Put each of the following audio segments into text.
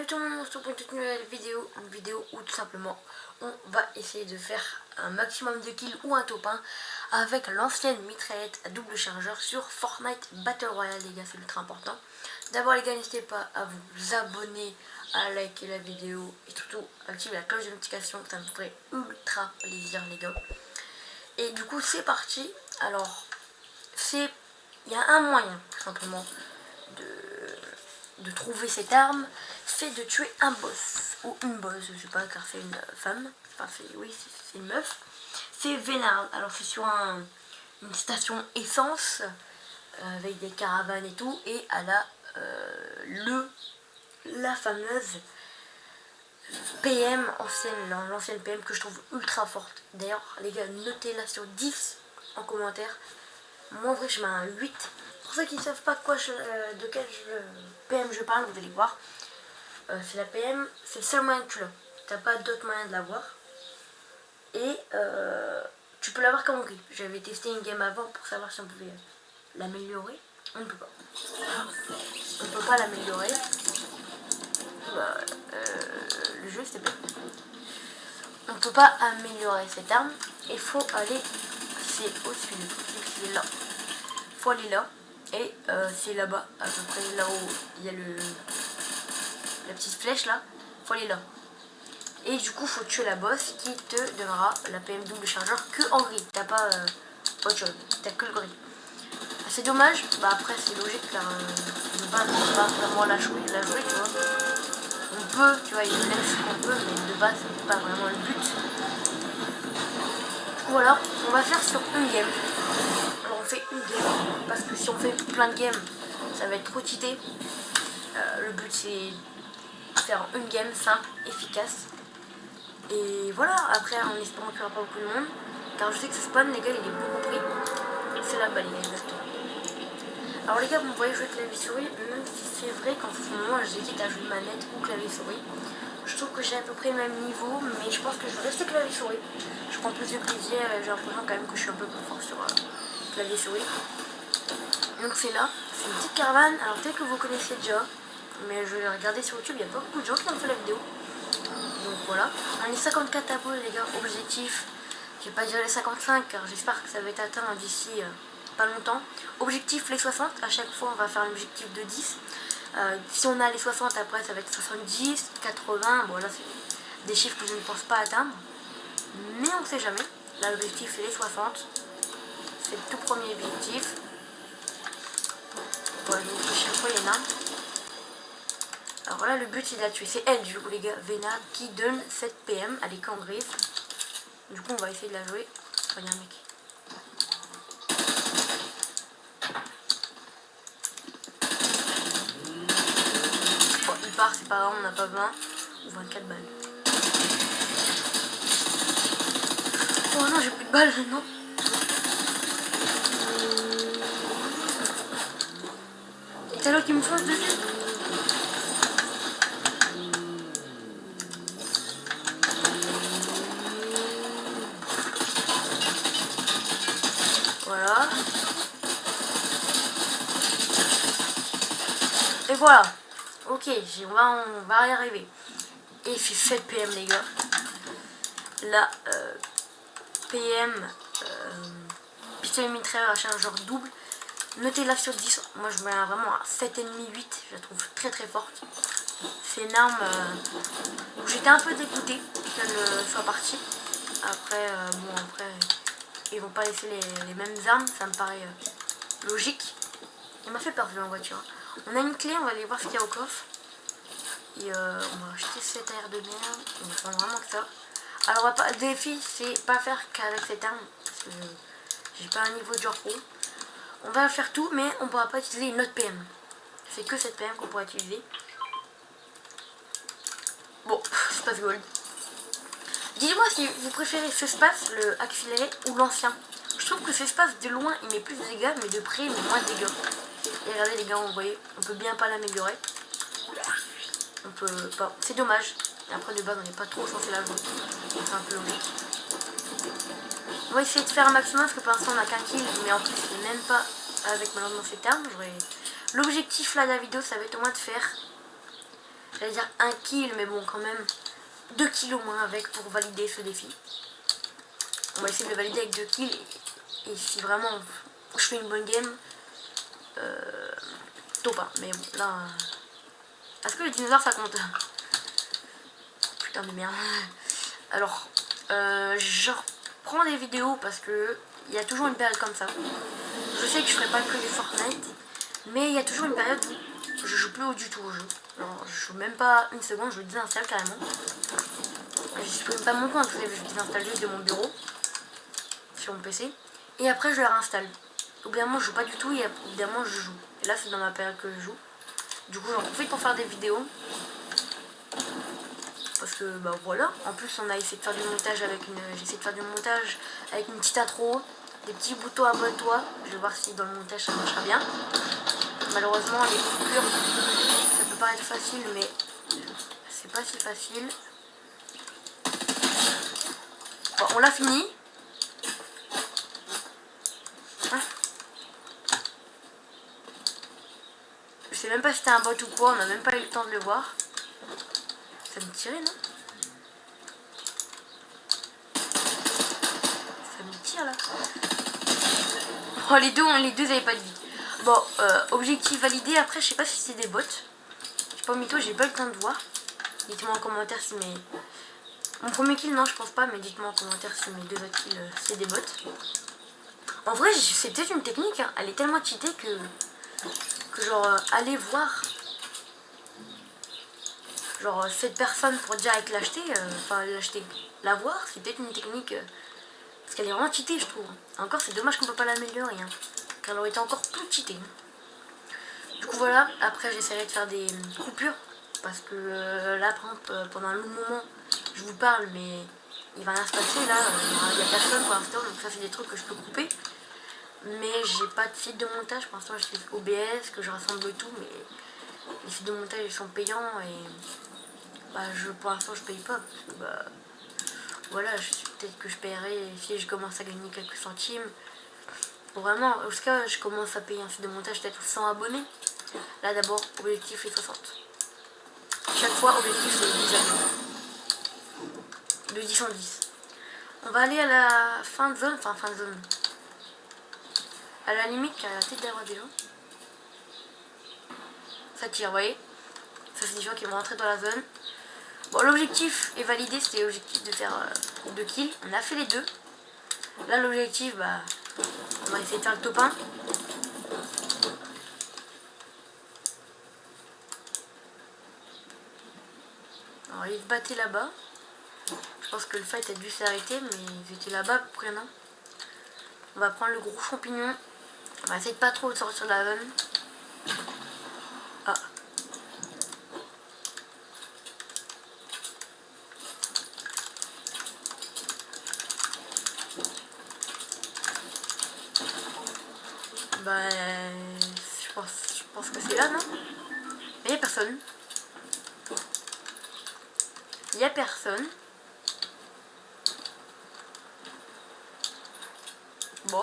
Salut tout le monde, on se retrouve pour une toute nouvelle vidéo, une vidéo où tout simplement on va essayer de faire un maximum de kills ou un top 1 avec l'ancienne mitraillette à double chargeur sur Fortnite Battle Royale les gars, c'est ultra important. D'abord les gars, n'hésitez pas à vous abonner, à liker la vidéo et surtout activer la cloche de notification, ça me ferait ultra plaisir les gars. Et du coup c'est parti. Alors il y a un moyen tout simplement de trouver cette arme, c'est de tuer un boss ou une boss, je sais pas car c'est une femme, enfin c'est une meuf, c'est Vénard. Alors c'est sur une station essence avec des caravanes et tout, et elle a la fameuse PM l'ancienne PM que je trouve ultra forte. D'ailleurs les gars, notez-la sur 10 en commentaire. Moi en vrai je mets un 8. Pour ceux qui ne savent pas de quel PM je parle, vous allez voir. C'est la PM, c'est le seul moyen que tu l'as. T'as pas d'autre moyen de l'avoir. Et tu peux l'avoir comme grip. J'avais testé une game avant pour savoir si on pouvait l'améliorer. On ne peut pas. On ne peut pas l'améliorer. Le jeu c'est bien. On ne peut pas améliorer cette arme. Il faut aller, c'est au-dessus du truc, c'est là. Il faut aller là. Et c'est là-bas, à peu près là où il y a la petite flèche là, faut aller là. Et du coup faut tuer la boss qui te donnera la PM double chargeur que en gris. T'as pas autre chose, t'as que le gris. C'est dommage, bah après c'est logique car de base on peut pas vraiment la jouer tu vois. On peut, tu vois, il laisse qu'on peut, mais de base c'est pas vraiment le but. Du coup voilà, on va faire sur une game. Alors on fait une game, parce que si on fait plein de games, ça va être trop cheaté. Le but c'est de faire une game simple, efficace. Et voilà, après en espérant qu'il n'y aura pas beaucoup de monde. Car je sais que ce spawn les gars il est beaucoup pris. C'est là-bas les gars, exactement. Alors les gars, vous me voyez jouer clavier souris, même si c'est vrai qu'en ce moment j'hésite à jouer manette ou clavier souris. Je trouve que j'ai à peu près le même niveau, mais je pense que je vais rester clavier souris. Je prends plus de plaisir et j'ai l'impression quand même que je suis un peu plus fort sur clavier souris. Donc c'est là, c'est une petite caravane. Alors peut-être que vous connaissez déjà, mais je vais regarder sur YouTube, il y a pas beaucoup de gens qui ont fait la vidéo. Donc voilà, on est 54 abonnés les gars, objectif, je vais pas dire les 55 car j'espère que ça va être atteint d'ici pas longtemps. Objectif les 60, à chaque fois on va faire un objectif de 10. Si on a les 60 après ça va être 70, 80, bon là c'est des chiffres que je ne pense pas atteindre. Mais on sait jamais, là l'objectif c'est les 60, c'est le tout premier objectif. Voilà, donc chaque fois il y en a. Alors là le but c'est de la tuer, c'est elle du coup les gars, Vénard qui donne cette PM, elle est qu'en grise. Du coup on va essayer de la jouer. Regarde mec. Bon il part, c'est pas grave, on n'a pas 20 ou 24 balles. Oh non j'ai plus de balles, non. Et t'as l'autre qui me fonce dessus. Voilà. Et voilà. Ok, on va y arriver. Et c'est 7 PM les gars. Là, PM, pistolet mitrailleur à chargeur double. Notez-la sur 10. Moi je mets vraiment à 7,5, 8. Je la trouve très très forte. C'est une arme où j'étais un peu dégoûtée qu'elle soit partie. Après, après, ils vont pas laisser les mêmes armes. Ça me paraît logique. Il m'a fait peur en voiture. On a une clé, on va aller voir ce qu'il y a au coffre. Et on va acheter cette aire de merde. On va prendre vraiment que ça. Alors le défi c'est pas faire qu'avec cette arme. Parce que j'ai pas un niveau dur pro. On va faire tout mais on pourra pas utiliser une autre PM. C'est que cette PM qu'on pourra utiliser. Bon, space gold. Dites-moi si vous préférez ce space, le accéléré ou l'ancien. Je trouve que ce space de loin il met plus de dégâts mais de près il met moins de dégâts. Et regardez les gars, vous voyez, on peut bien pas l'améliorer. On peut pas. C'est dommage. Et après de base on n'est pas trop censé la jouer. C'est un peu logique. On va essayer de faire un maximum parce que pour l'instant on a qu'un kill. Mais en plus c'est même pas avec malheureusement cette arme. L'objectif là de la vidéo ça va être au moins de faire j'allais dire 1 kill, mais bon, quand même 2 kills au moins avec pour valider ce défi. On va essayer de le valider avec 2 kills. Et si vraiment je fais une bonne game, top 1. Mais bon, là... Est-ce que les dinosaures ça compte? Putain de merde. Alors, je reprends des vidéos parce que il y a toujours une période comme ça. Je sais que je ferai pas que du Fortnite, mais il y a toujours une période où je joue plus du tout au jeu. Alors, je joue même pas une seconde, je le désinstalle carrément. Je supprime pas mon compte, je désinstalle juste de mon bureau sur mon PC. Et après, je le réinstalle. Au bout d'un moment, je joue pas du tout et évidemment, je joue. Et là, c'est dans ma période que je joue. Du coup, j'en profite pour faire des vidéos. Parce que, bah voilà. En plus, on a essayé de faire du montage avec une... J'ai essayé de faire du montage avec une petite intro. Des petits boutons abonne-toi. Je vais voir si dans le montage ça marchera bien. Malheureusement, les coupures, ça peut paraître facile, mais c'est pas si facile. Bon, on l'a fini. Hein, je sais même pas si c'était un bot ou quoi, on n'a même pas eu le temps de le voir. Ça me tirait, non? Ça me tire là. Oh, les deux avaient pas de vie. Bon, objectif validé. Après, je sais pas si c'est des bots. Je sais pas, mytho, j'ai pas eu le temps de voir. Dites-moi en commentaire si mes... Mon premier kill, non, je pense pas, mais dites-moi en commentaire si mes 2 autres kills, c'est des bots. En vrai, c'est peut-être une technique, hein. Elle est tellement cheatée que genre, aller voir genre cette personne pour direct l'acheter, enfin l'acheter, la voir, c'est peut-être une technique, parce qu'elle est vraiment cheatée, je trouve. Encore, c'est dommage qu'on peut pas l'améliorer, hein, car elle aurait été encore plus cheatée. Du coup, voilà, après, j'essaierai de faire des coupures, parce que là, par exemple, pendant un long moment, je vous parle, mais il va rien se passer, là, il n'y a personne pour l'instant, donc ça, c'est des trucs que je peux couper. Mais j'ai pas de site de montage, pour l'instant, j'utilise OBS, que je rassemble tout, mais les sites de montage, ils sont payants, et bah, pour l'instant, je paye pas, parce que, bah, voilà, peut-être que je paierai si je commence à gagner quelques centimes. Vraiment, en tout cas, je commence à payer un site de montage peut-être 100 abonnés. Là, d'abord, objectif est 60. Chaque fois, objectif c'est 10 abonnés. De 10 en 10. On va aller à la fin de zone, enfin fin de zone. À la limite, car il y a la tête d'avoir des gens. Ça tire, vous voyez. Ça, c'est des gens qui vont rentrer dans la zone. Bon, l'objectif est validé, c'était l'objectif de faire 2 kills. On a fait les 2. Là, l'objectif, bah, on va essayer de faire le top 1. Alors, ils se battaient là-bas. Je pense que le fight a dû s'arrêter, mais ils étaient là-bas pour rien. On va prendre le gros champignon. On va essayer de pas trop sortir de la zone. Ah. Bah, je pense que c'est là, non? Mais il n'y a personne. Il n'y a personne. Bon,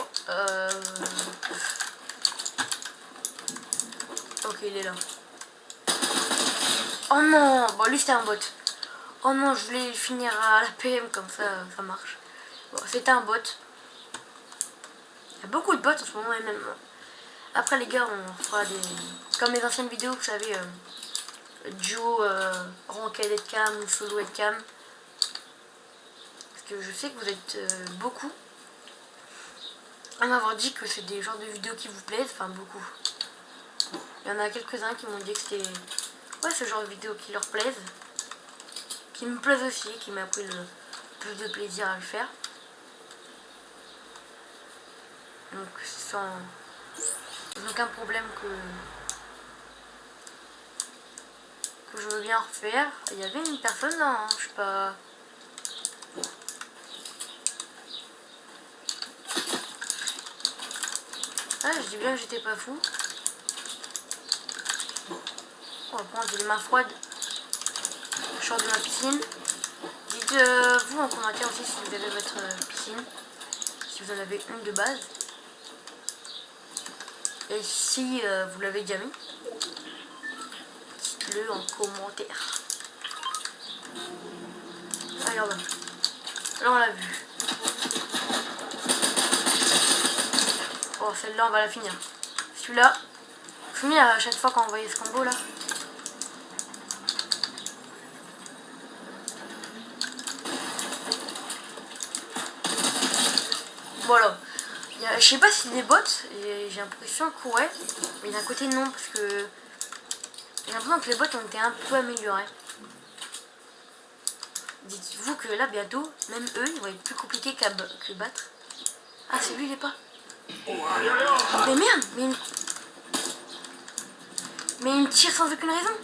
ok, il est là. Oh non! Bon, lui, c'était un bot. Oh non, je voulais finir à la PM, comme ça marche. Bon, c'était un bot. Il y a beaucoup de bots en ce moment, et même... Après, les gars, on fera des... Comme les anciennes vidéos, vous savez, duo, ranked headcam ou solo headcam. Parce que je sais que vous êtes beaucoup à m'avoir dit que c'est des genres de vidéos qui vous plaisent, enfin beaucoup. Il y en a quelques-uns qui m'ont dit que c'était ouais, ce genre de vidéos qui leur plaisent, qui me plaisent aussi, qui m'a pris le plus de plaisir à le faire. Donc sans aucun problème que je veux bien refaire. Il y avait une personne là, hein, je sais pas... Ah, je dis bien que j'étais pas fou. On va prendre des mains froides. Je sors de ma piscine. Dites-vous en commentaire aussi si vous avez votre piscine. Si vous en avez une de base. Et si vous l'avez déjà mis. dites-le en commentaire. Allez, on va. Là, on l'a vu. Oh, celle-là, on va la finir. Celui-là, finir à chaque fois qu'on voyait ce combo là. Voilà. Je sais pas si des bots, j'ai l'impression que ouais, mais d'un côté non, parce que j'ai l'impression que les bots ont été un peu améliorés. Dites-vous que là bientôt, même eux, ils vont être plus compliqués que battre. Ah, c'est lui, il est pas. Mais merde, mais il me tire sans aucune raison.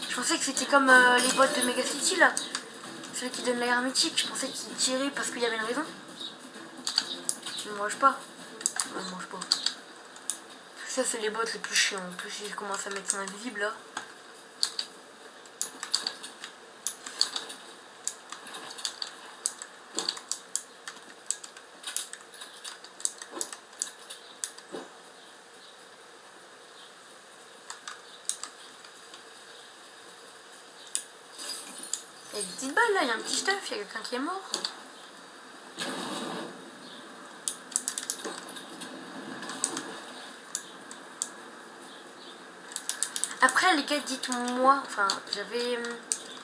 Je pensais que c'était comme les bots de Mega City là, ceux qui donnent l'air mythique. Je pensais qu'ils tiraient parce qu'il y avait une raison. Je ne mange pas. Non, je mange pas. Ça, c'est les bots les plus chiants. En plus, ils commencent à mettre son invisible là. Il y a des petites balles là, il y a un petit stuff, il y a quelqu'un qui est mort. Après les gars, dites-moi, enfin j'avais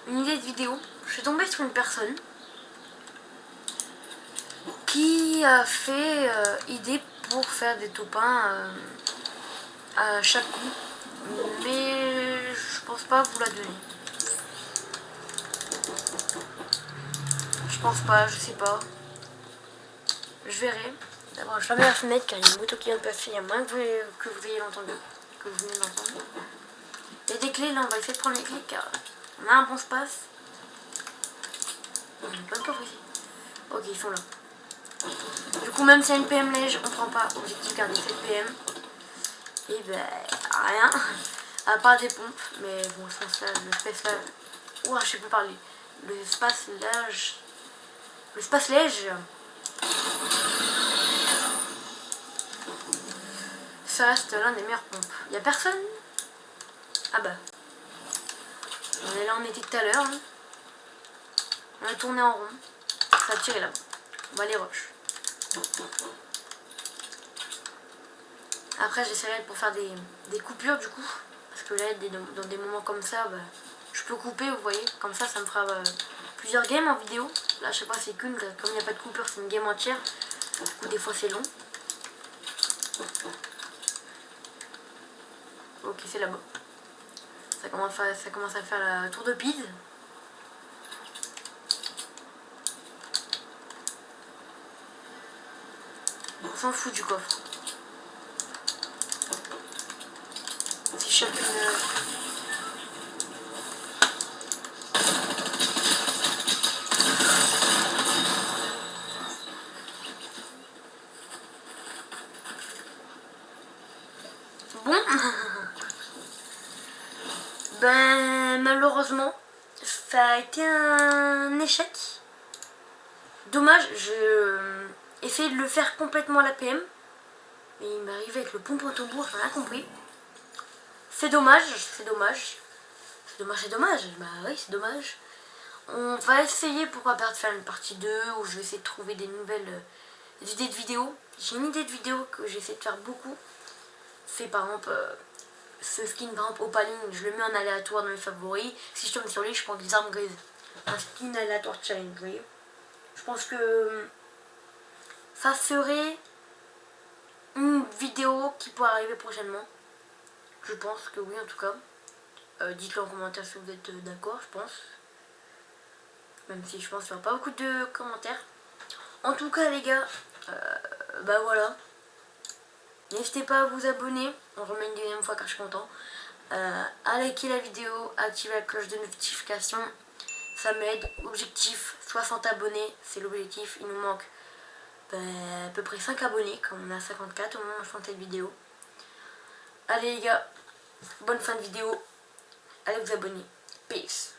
une idée de vidéo. Je suis tombée sur une personne qui a fait idée pour faire des top 1 à chaque coup. Mais je pense pas vous la donner. Je pense pas, je sais pas. Je verrai. D'abord je ferme la fenêtre car il y a une moto qui vient de passer, il y a moins que vous ayez entendu. Que vous venez d'entendre. Il y a des clés là, on va essayer de prendre les clés car on a un bon space. On n'a pas de coffre ici. Ok, ils sont là. Du coup, même si y a une PM lège, on prend pas objectif garder cette PM. Et ben, rien. À part des pompes. Mais bon, je pense là, le space là. Ouah, je sais plus parler. Le space lège. Le space lège. Ça reste l'un des meilleures pompes. Y a personne? Ah bah. On est là, on était tout à l'heure. Hein. On a tourné en rond. Ça a tiré là-bas. On va les rush. Après j'essaierai pour faire des coupures du coup. Parce que là dans des moments comme ça, bah, je peux couper, vous voyez. Comme ça me fera plusieurs games en vidéo. Là je sais pas c'est qu'une, comme il n'y a pas de coupure c'est une game entière. Du coup des fois c'est long. Ok, c'est là-bas. Ça commence à faire la tour de Pise. On s'en fout du coffre. Si chacune... Bon. Ben malheureusement, ça a été un échec. Dommage, je essayé de le faire complètement à la PM. Mais il m'est arrivé avec le pompon tambour, j'ai rien compris. C'est dommage, c'est dommage. C'est dommage, c'est dommage. Bah oui, c'est dommage. On va essayer, pourquoi pas, de faire une partie 2 où je vais essayer de trouver des nouvelles idées de vidéos. J'ai une idée de vidéo que j'essaie de faire beaucoup. C'est par exemple ce skin, par exemple Opaline, je le mets en aléatoire dans mes favoris. Si je tombe sur lui, je prends des armes grises. Un skin aléatoire challenge gris. Je pense que ça serait une vidéo qui pourrait arriver prochainement. Je pense que oui en tout cas. Dites-le en commentaire si vous êtes d'accord, je pense. Même si je pense qu'il n'y aura pas beaucoup de commentaires. En tout cas les gars, bah voilà. N'hésitez pas à vous abonner. On remet une deuxième fois car je suis content. À liker la vidéo, à activer la cloche de notification. Ça m'aide. Objectif 60 abonnés, c'est l'objectif. Il nous manque à peu près 5 abonnés, comme on a 54 au moment où je fais cette vidéo. Allez les gars, bonne fin de vidéo. Allez vous abonner. Peace.